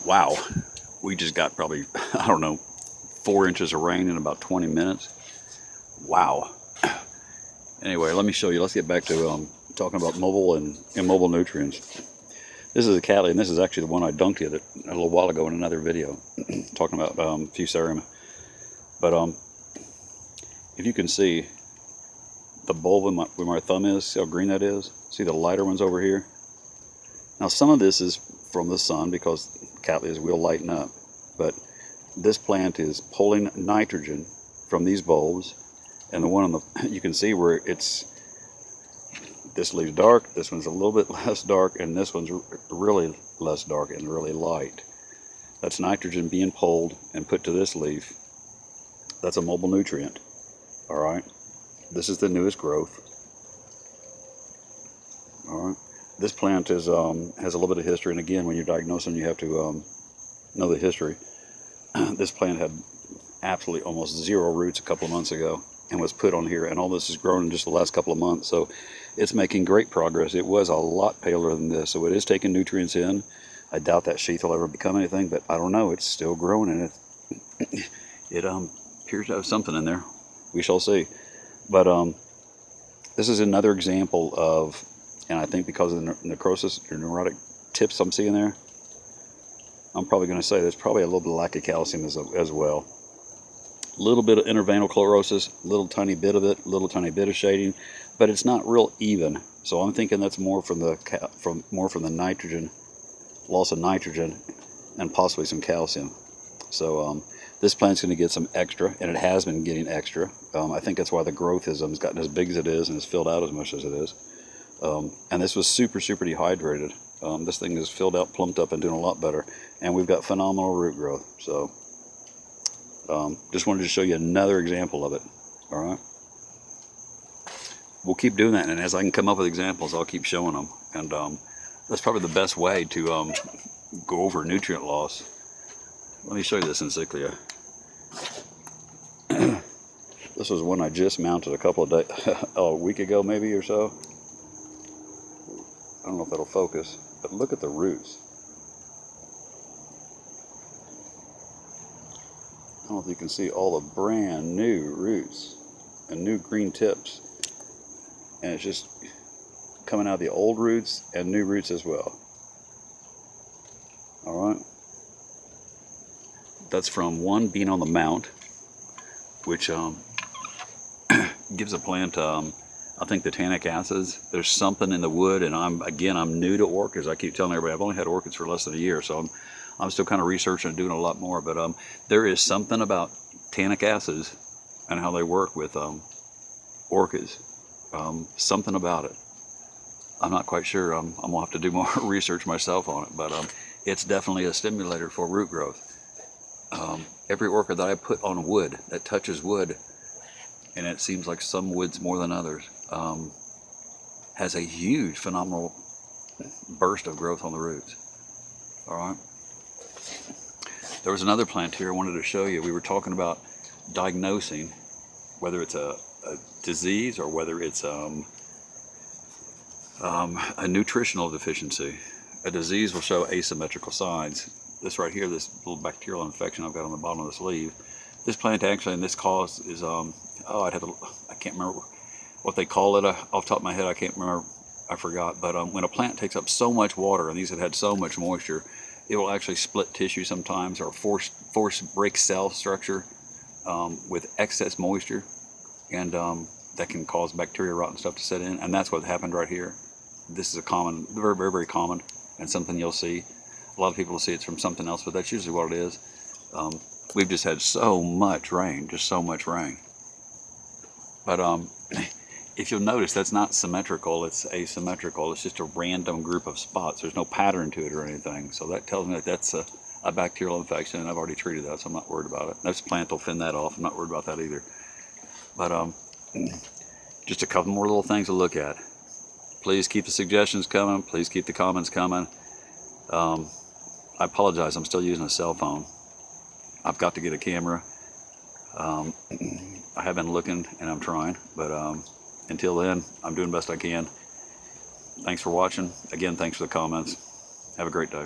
Wow, we just got probably, I don't know, 4 inches of rain in about 20 minutes. Wow. Anyway, let me show you. Let's get back to talking about mobile and immobile nutrients. This is a Cattleya, and this is actually the one I dunked it a little while ago in another video, talking about fusarium. But if you can see the bulb where my thumb is, see how green that is? See the lighter ones over here? Now some of this is from the sun because Cattleyas will lighten up, but this plant is pulling nitrogen from these bulbs, and the one on the, you can see where it's, this leaves dark, this one's a little bit less dark, and this one's really less dark and really light. That's nitrogen being pulled and put to this leaf. That's a mobile nutrient. All right, this is the newest growth. All right, this plant is has a little bit of history, and again, when you're diagnosing, you have to know the history. This plant had absolutely almost zero roots a couple of months ago and was put on here, and all this has grown in just the last couple of months, so it's making great progress. It was a lot paler than this, so it is taking nutrients in. I doubt that sheath will ever become anything, but I don't know, it's still growing, and it appears to have something in there. We shall see. But this is another example of, and I think because of the necrosis or neurotic tips I'm seeing there, I'm probably going to say there's probably a little bit of lack of calcium as well. A little bit of interveinal chlorosis, little tiny bit of it, little tiny bit of shading, but it's not real even. So I'm thinking that's more from the nitrogen, loss of nitrogen, and possibly some calcium. So this plant's going to get some extra, and it has been getting extra. I think that's why the growth has gotten as big as it is and has filled out as much as it is. And this was super dehydrated. This thing is filled out, plumped up, and doing a lot better. And we've got phenomenal root growth. So just wanted to show you another example of it. All right. We'll keep doing that, and as I can come up with examples, I'll keep showing them. And that's probably the best way to go over nutrient loss. Let me show you this encyclia. This was one I just mounted a couple of days, a week ago maybe or so. I don't know if that'll focus, but look at the roots. I don't know if you can see all the brand new roots and new green tips. And it's just coming out of the old roots and new roots as well. All right. That's from one being on the mount, which gives a plant, I think, the tannic acids. There's something in the wood, and I'm new to orchids. I keep telling everybody I've only had orchids for less than a year, so I'm still kind of researching and doing a lot more. But there is something about tannic acids and how they work with orchids. Something about it. I'm not quite sure. I'm gonna have to do more research myself on it, but it's definitely a stimulator for root growth. Every orchid that I put on wood, that touches wood, and it seems like some woods more than others, has a huge, phenomenal burst of growth on the roots. All right. There was another plant here I wanted to show you. We were talking about diagnosing whether it's a disease or whether it's a nutritional deficiency. A disease will show asymmetrical signs. This right here, this little bacterial infection I've got on the bottom of the sleeve, this plant actually, and this cause is, I can't remember what they call it off the top of my head. I can't remember, I forgot. But when a plant takes up so much water, and these have had so much moisture, it will actually split tissue sometimes, or force break cell structure with excess moisture, and that can cause bacteria rot and stuff to set in. And that's what happened right here. This is a common, very common, and something you'll see. A lot of people will see it's from something else, but that's usually what it is. We've just had so much rain, just so much rain. But if you'll notice, that's not symmetrical, it's asymmetrical. It's just a random group of spots. There's no pattern to it or anything. So that tells me that that's a bacterial infection, and I've already treated that, so I'm not worried about it. This plant will fend that off. I'm not worried about that either. But just a couple more little things to look at. Please keep the suggestions coming. Please keep the comments coming. I apologize, I'm still using a cell phone. I've got to get a camera. I have been looking, and I'm trying, but until then, I'm doing the best I can. Thanks for watching. Again, thanks for the comments. Have a great day.